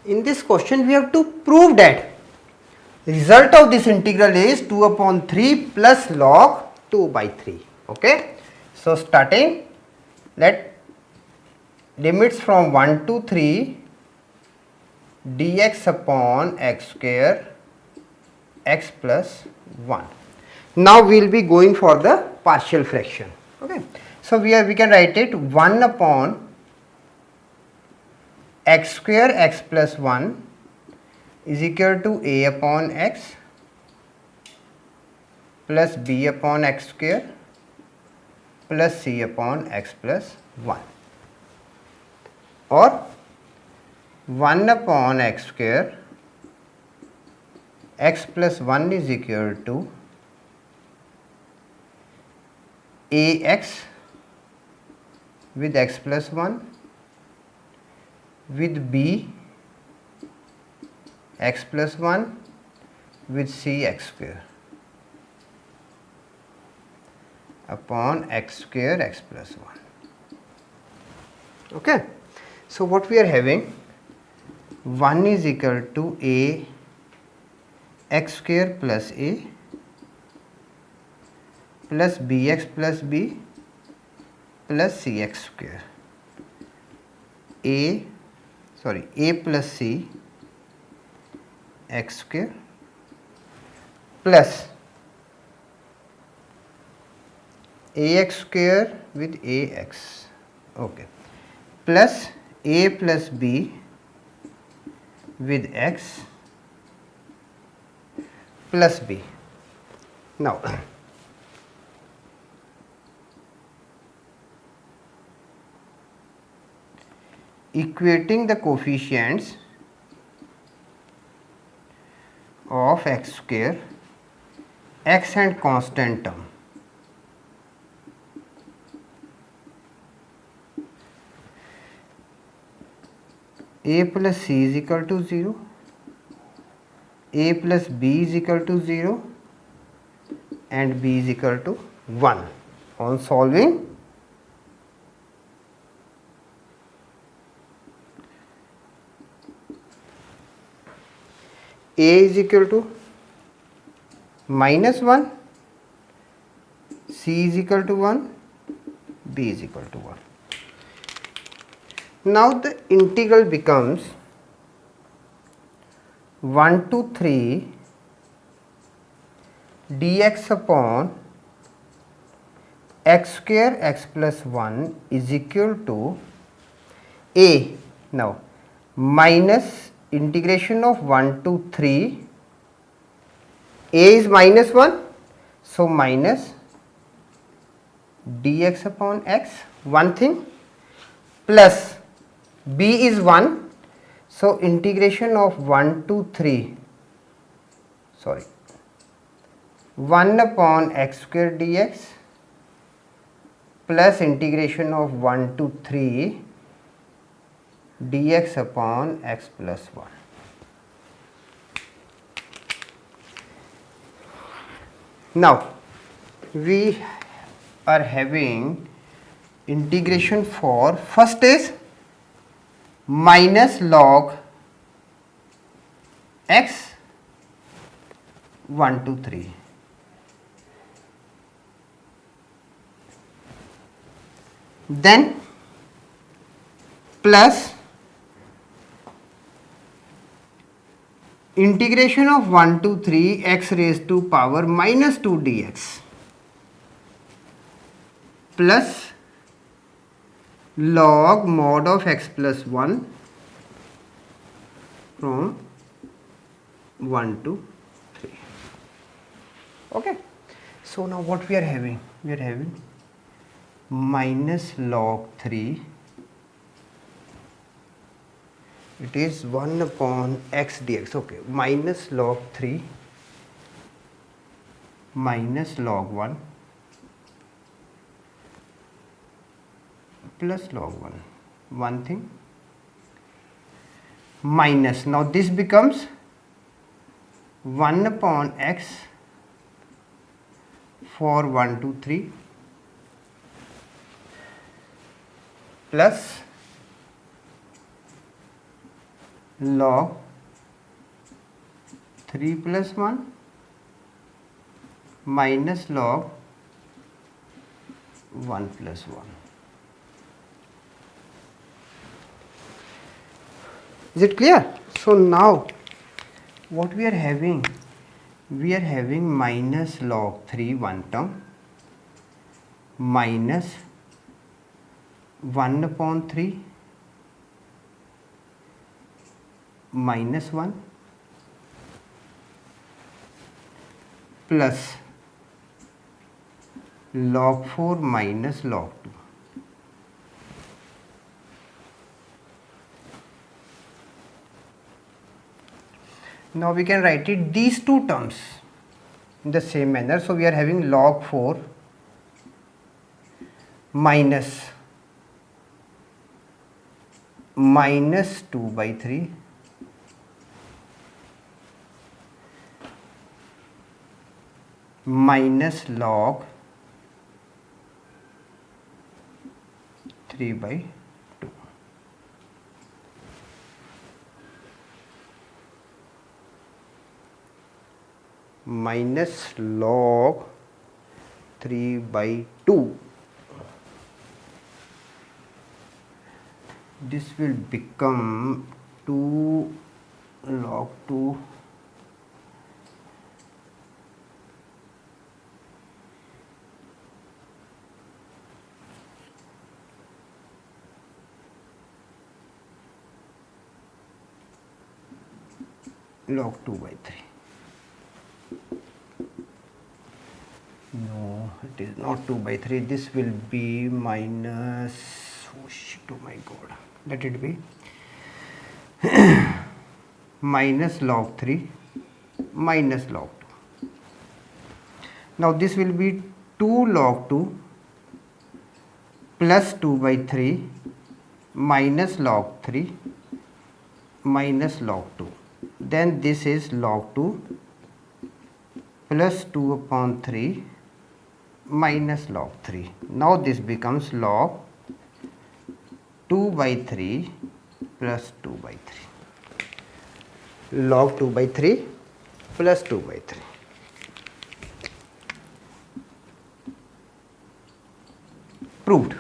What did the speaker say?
in this question we have to prove that result of this integral is 2 upon 3 plus log 2 by 3. Okay. So, starting, let limits from 1 to 3 dx upon x square x plus 1. Now, we will be going for the partial fraction. Okay. So, we can write it 1 upon x square x plus 1 is equal to a upon x plus b upon x square plus c upon x plus 1, or 1 upon x square x plus 1 is equal to ax with x plus 1 with b x plus 1 with c x square upon x square x plus 1. Okay. So, what we are having, 1 is equal to a x square plus a plus bx plus b plus cx square, a plus c x square plus ax square with ax, okay, plus a plus b with x plus b. Now, equating the coefficients of x square, x and constant term, a plus c is equal to 0, a plus b is equal to 0 and b is equal to 1. On solving, a is equal to minus 1, c is equal to 1, b is equal to 1. Now, the integral becomes 1 to 3 dx upon x square x plus 1 is equal to a, now minus integration of 1 to 3, a is minus 1, so minus dx upon x, one thing, plus b is 1, so integration of 1 to 3, 1 upon x square dx plus integration of 1 to 3 dx upon x plus 1. Now, we are having integration for first is minus log x 1 to 3. Then plus integration of 1 to 3 x raised to power minus 2 dx plus log mod of x plus 1 from 1 to 3. Okay. So, now what we are having? We are having minus log 3, it is 1 upon x dx, okay, minus log 3 minus log 1 plus log 1, one thing, minus, now this becomes 1 upon x for 1 to 3 plus log 3 plus 1 minus log 1 plus 1. Is it clear? So now what we are having? We are having minus log 3 one term minus 1 upon 3 minus 1 plus log 4 minus log 2. Now we can write it these two terms in the same manner. So we are having log 4 minus 2 by 3 minus log 3 by 2. Minus log 3 by 2. This will become 2 log 2 log 2 by 3. No, it is not 2 by 3. This will be minus, oh shit, oh my god, let it be minus log 3 minus log 2. Now this will be 2 log 2 plus 2 by 3 minus log 3 minus log 2. Then this is log 2 plus 2 upon 3 minus log 3. Now this becomes log 2 by 3 plus 2 by 3. Log 2 by 3 plus 2 by 3. Proved.